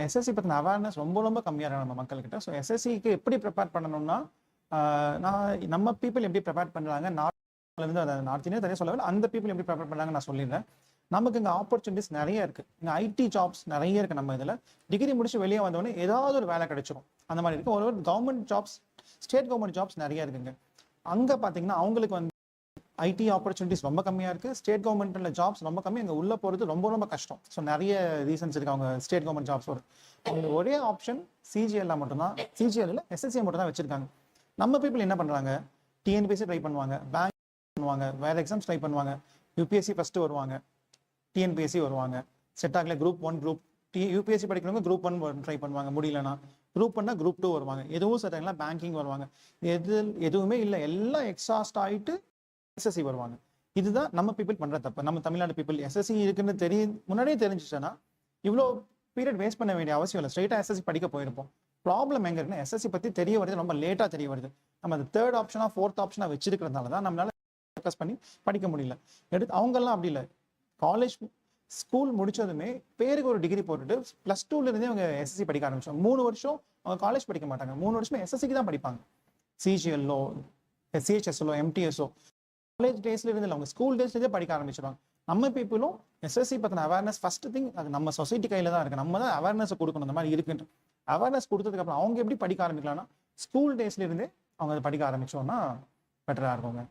SSC பற்றின awareness ரொம்ப ரொம்ப கம்மியாக இருக்கு நம்ம மக்கள்கிட்ட. ஸோ எஸ்எஸ்சிக்கு எப்படி ப்ரிப்பேர் பண்ணணும்னா, நம்ம பீப்புள் எப்படி ப்ரிப்பேர் பண்ணுறாங்க, நார்த்லேருந்து அதை நார்த் இந்தியா தனியாக சொல்லவில்லை, அந்த பீப்புள் எப்படி ப்ரிப்பேர் பண்ணுறாங்க நான் சொல்லிடுறேன். நமக்கு இங்கே ஆப்பர்ச்சுனிட்டிஸ் நிறைய இருக்குது. இங்கே ஐடி ஜாப்ஸ் நிறைய இருக்குது. நம்ம இதில் டிகிரி முடிச்சு வெளியே வந்தோடனே ஏதாவது ஒரு வேலை கிடைச்சிரும், அந்த மாதிரி இருக்குது. ஒரு government jobs, state government jobs நிறைய இருக்குங்க. அங்கே பார்த்தீங்கன்னா அவங்களுக்கு வந்து ஐடி ஆப்பர்ச்சுனிட்டிஸ் ரொம்ப கம்மியாக இருக்குது. ஸ்டேட் கவர்மெண்ட்டில் ஜாப்ஸ் ரொம்ப கம்மி. அங்கே உள்ளே போகிறது ரொம்ப ரொம்ப கஷ்டம். ஸோ நிறைய ரீசன்ஸ் இருக்குது அவங்க ஸ்டேட் கவர்மெண்ட் ஜாப்ஸ் வரும். அவங்க ஒரே ஆப்ஷன் சிஜிஎல்ல மட்டும்தான், சிஜிஎல்ல எஸ்எஸ்சியை மட்டும் தான் வச்சிருக்காங்க. நம்ம பீப்புள் என்ன பண்ணுறாங்க, டிஎன்பிஎஸ்சி ட்ரை பண்ணுவாங்க, பேங்க் பண்ணுவாங்க, வேறு எக்ஸாம்ஸ் ட்ரை பண்ணுவாங்க, யூபிஎஸ்சி ஃபஸ்ட்டு வருவாங்க, டிஎன்பிஎஸ்சி வருவாங்க, செட் ஆகல குரூப் 1 குரூப் யூபிஎஸ்சி படிக்கிறவங்க குரூப் 1 ட்ரை பண்ணுவாங்க, முடியலன்னா குரூப் 1 குரூப் 2 வருவாங்க, எதுவும் செட் ஆகலாம் பேங்கிங் வருவாங்க, எதுவுமே இல்லை எல்லாம் எக்ஸாஸ்ட் ஆகிட்டு எஸ்எஸ்சி வருவாங்க. இதுதான் நம்ம பீப்புள் பண்ணுற தப்பு. நம்ம தமிழ்நாடு பீப்புள் எஸ்எஸ்சி இருக்குன்னு முன்னாடியே தெரிஞ்சிச்சுன்னா இவ்வளோ பீரியட் வேஸ்ட் பண்ண வேண்டிய அவசியம் இல்லை. ஸ்ட்ரைட்டாக எஸ்எஸ்சி படிக்க போயிருப்போம். ப்ராப்ளம் எங்கே இருக்குன்னா, எஸ்எஸ்சி பற்றி தெரிய வருது ரொம்ப லேட்டாக தெரிய வருது. நம்ம அது தேர்ட் ஆப்ஷனாக ஃபோர்த் ஆப்ஷனாக வச்சிருக்கிறதுனால தான் நம்மளால ஃபோக்கஸ் பண்ணி படிக்க முடியல. அவங்கெல்லாம் அப்படி இல்லை. காலேஜ் ஸ்கூல் முடிச்சதுமே பேருக்கு ஒரு டிகிரி போட்டுட்டு +2லேருந்தே அவங்க எஸ்எஸ்சி படிக்க ஆரம்பிச்சோம். 3 வருஷம் அவங்க காலேஜ் படிக்க மாட்டாங்க, 3 வருஷமே எஸ்எஸ்சிக்கு தான் படிப்பாங்க. சிஜிஎல்லோ, சிஹெச்எஸ்எல்லோ, எம்டிஎஸ்ஓ காலேஜ் டேஸ்ல இருந்து அவங்க ஸ்கூல் டேஸ்லேருந்தே படிக்க ஆரம்பிச்சிருவாங்க. நம்ம பீப்புளும் எஸ்எஸ்சி பற்றின அவேர்னஸ் ஃபர்ஸ்ட் திங் அது நம்ம சொசைட்டி கையில் தான் இருக்குது. நம்ம தான் அவேர்னஸ் கொடுக்கணும். அந்த மாதிரி இருக்குன்ற அவேர்னஸ் கொடுத்ததுக்கப்புறம் அவங்க எப்படி படிக்க ஆரம்பிக்கலாம்னா, ஸ்கூல் டேஸ்ல இருந்தே அவங்க அதை படிக்க ஆரம்பிச்சோம்னா பெட்டராக இருக்குங்க.